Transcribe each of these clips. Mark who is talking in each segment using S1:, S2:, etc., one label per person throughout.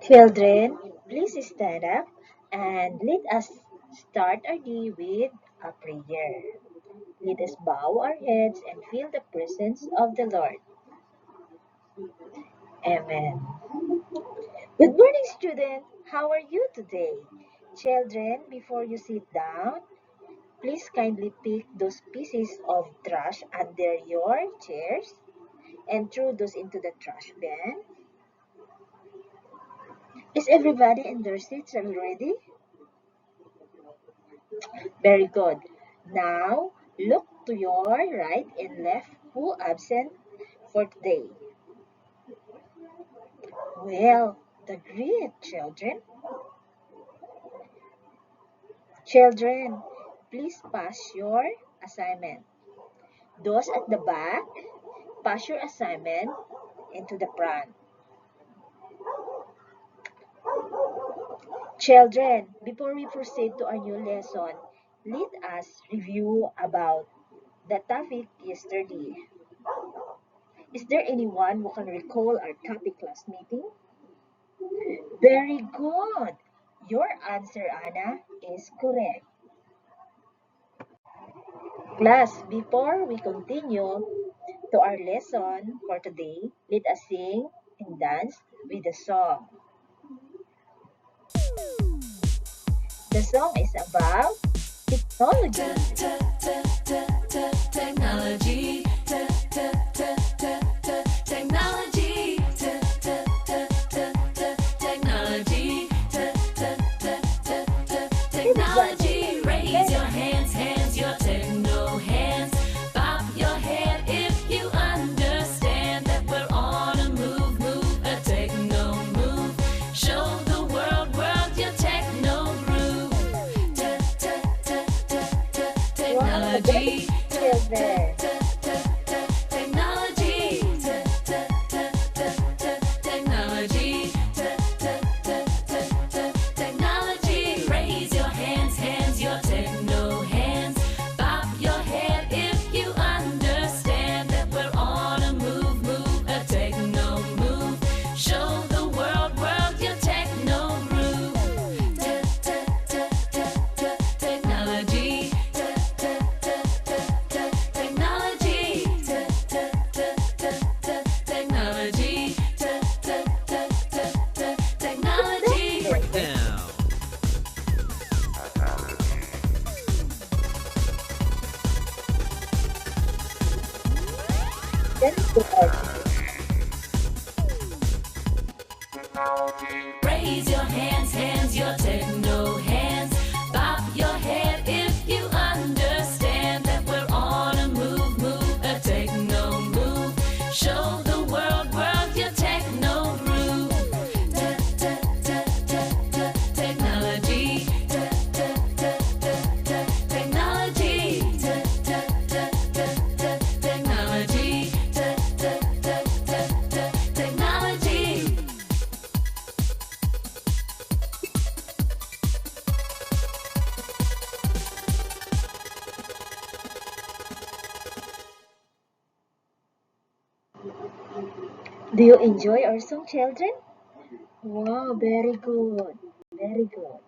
S1: Children, please stand up and let us start our day with a prayer. Let us bow our heads and feel the presence of the Lord. Amen. Good morning, student. How are you today? Children, before you sit down, please kindly pick those pieces of trash under your chairs and throw those into the trash bin. Is everybody in their seats already? Very good. Now, look to your right and left who absent for today. Well, the great children. Children, please pass your assignment. Those at the back, pass your assignment into the front. Children, before we proceed to our new lesson, let us review about the topic yesterday. Is there anyone who can recall our topic class meeting? Very good. Your answer, Anna, is correct. Class, before we continue to our lesson for today, let us sing and dance with the song. The song is about technology.
S2: Technology, technology, technology, technology. Raise your hands, your techno hands. Bob your head if you understand that we're on a move, a techno move. Show the world your techno groove. Technology.
S1: Children.
S2: Technology, technology, technology. Raise your hands, your techno hands. Bob your head if you understand that we're on a move, a techno move. Show the world your techno groove. Technology. Technology, technology, technology.
S3: Now,
S1: Very good.
S2: Raise your hands, your techno hands. Bob your head if you understand that we're on a move, a techno move. Show the world your techno groove. Technology, technology, technology, technology.
S1: Do you enjoy our song, children? Wow, very good. Very good.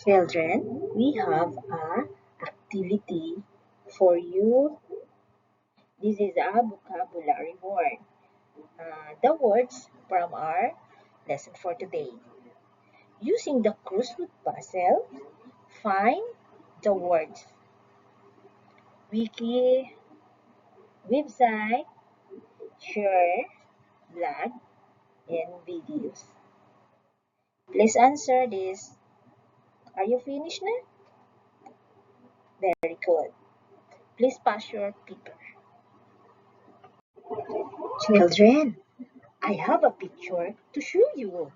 S1: Children, we have a activity for you. This is a vocabulary word. The words from our lesson for today. Using the crossword puzzle, find the words. Wiki, website, share, blog, and videos. Please answer this. Are you finished now? Very good. Please pass your paper. Children, I have a picture to show you.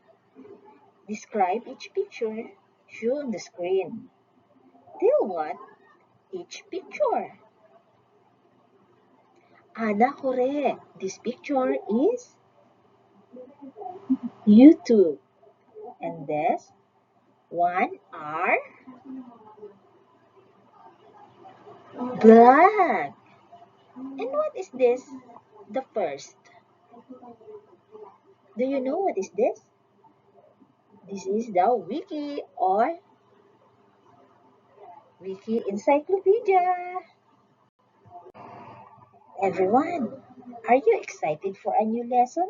S1: Describe each picture shown on the screen. Tell what each picture. Anna, correct. This picture is YouTube. And this one are black. And what is this? the first. Do you know what is this? This is the wiki or wiki encyclopedia. Everyone, are you excited for a new lesson?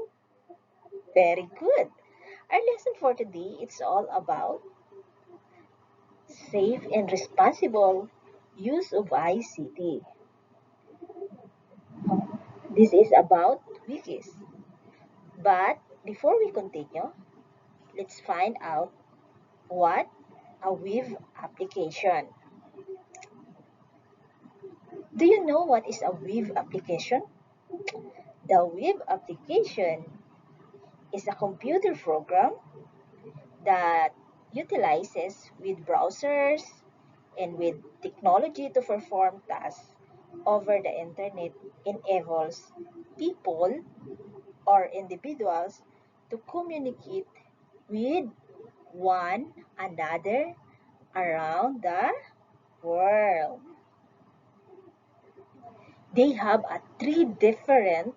S1: Very good. Our lesson for today it's all about safe and responsible use of ICT. This is about wikis. But before we continue, let's find out what a web application. Do you know what is a web application? The web application is a computer program that utilizes with browsers and with technology to perform tasks over the internet enables people or individuals to communicate with one another around the world. They have three different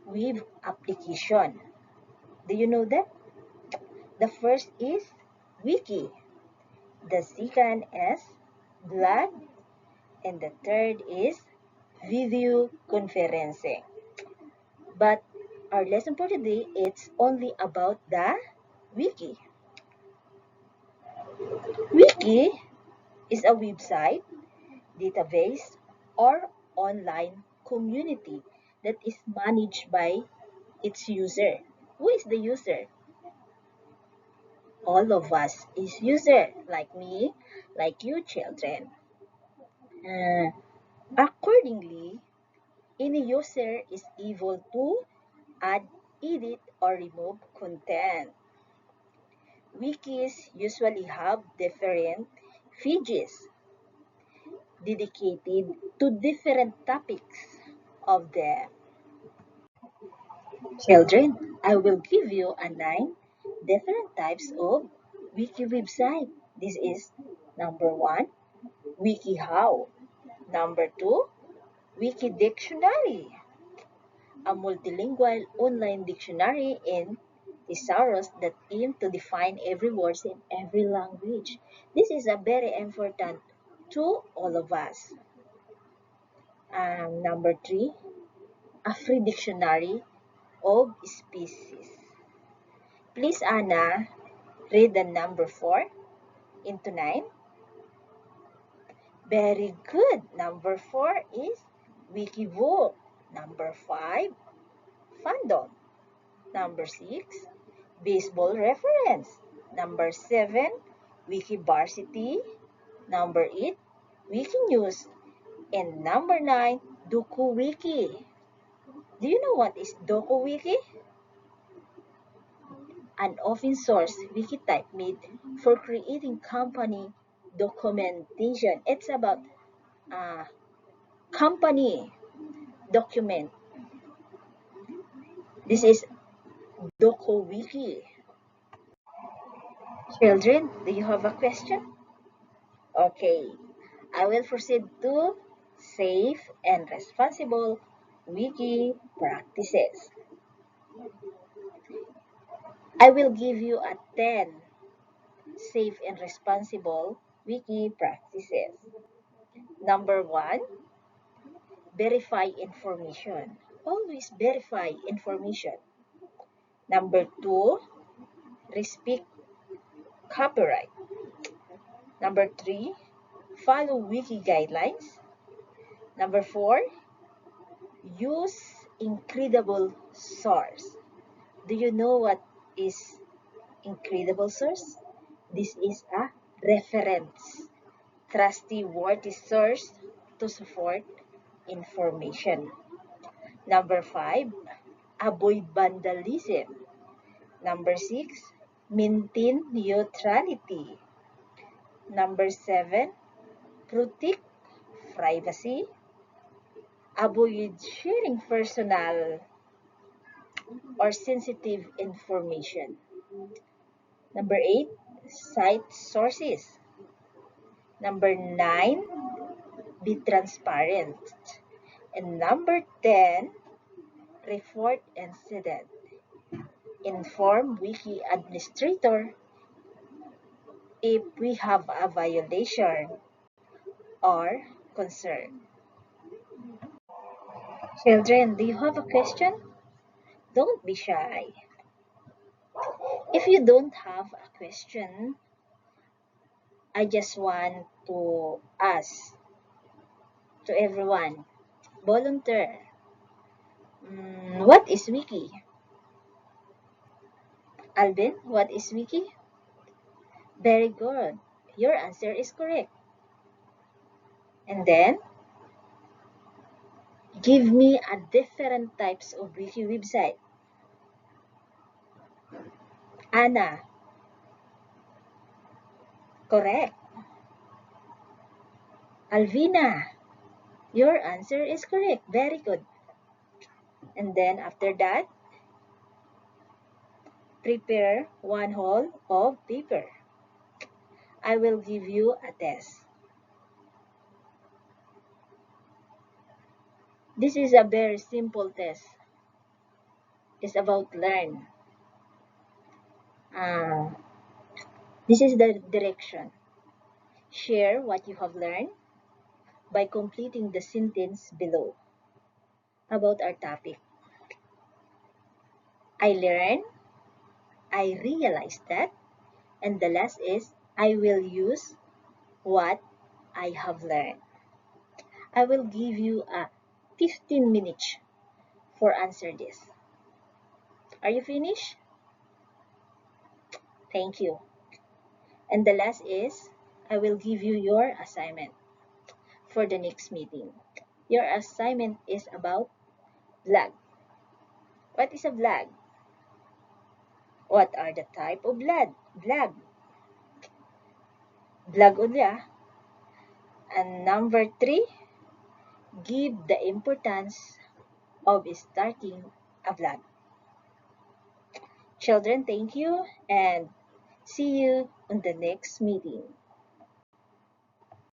S1: web application. Do you know that? The first is wiki, the second is blog, and the third is video conferencing. But our lesson for today it's only about the wiki. Wiki is a website, database, or online community that is managed by its user. Who is the user? All of us is user, like me, like you children. Uh, Accordingly, any user is able to add, edit, or remove content. Wikis usually have different pages dedicated to different topics of them. Children, I will give you a 9 different types of wiki website. This is number 1, WikiHow. Number 2, Wiki Dictionary, a multilingual online dictionary in thesaurus that aim to define every word in every language. This is a very important to all of us. Number 3, a free dictionary of species. Please, Anna, read the number 4 into 9. Very good. Number 4 is Wikivote. Number 5, Fandom. Number 6, Baseball Reference. Number 7, Wikivarsity. Number 8, Wikinews. And number 9, DokuWiki. Do you know what is DokuWiki? An open source wiki type made for creating company documentation. It's about company document. This is DokuWiki. Children, do you have a question? Okay, I will proceed to safe and responsible wiki practices. I will give you a 10 safe and responsible wiki practices. Number 1, verify information. Always verify information. Number 2, respect copyright. Number 3, follow wiki guidelines. Number 4, use incredible source. Do you know what is incredible source? This is a reference, trustworthy source to support information. Number 5, avoid vandalism. Number 6, maintain neutrality. Number 7, protect privacy. Avoid sharing personal or sensitive information. Number 8, cite sources. Number 9, be transparent. And number 10, report incident. Inform Wiki administrator if we have a violation or concern. Children, do you have a question? Don't be shy. If you don't have a question, I just want to ask to everyone, volunteer. What is Wiki? Alvin, what is Wiki? Very good. Your answer is correct. And then, give me a different types of Wiki website. Anna. Correct. Alvina. Your answer is correct. Very good. And then after that, prepare one whole of paper. I will give you a test. This is a very simple test. It's about learn. This is the direction. Share what you have learned by completing the sentence below about our topic. I learned, I realized that, and the last is I will use what I have learned. I will give you a 15 minutes for answer this. Are you finished? Thank you. And the last is I will give you your assignment for the next meeting. Your assignment is about vlog. What is a vlog? What are the type of vlog? Vlog only. And number 3, give the importance of starting a vlog. Children, thank you and see you on the next meeting.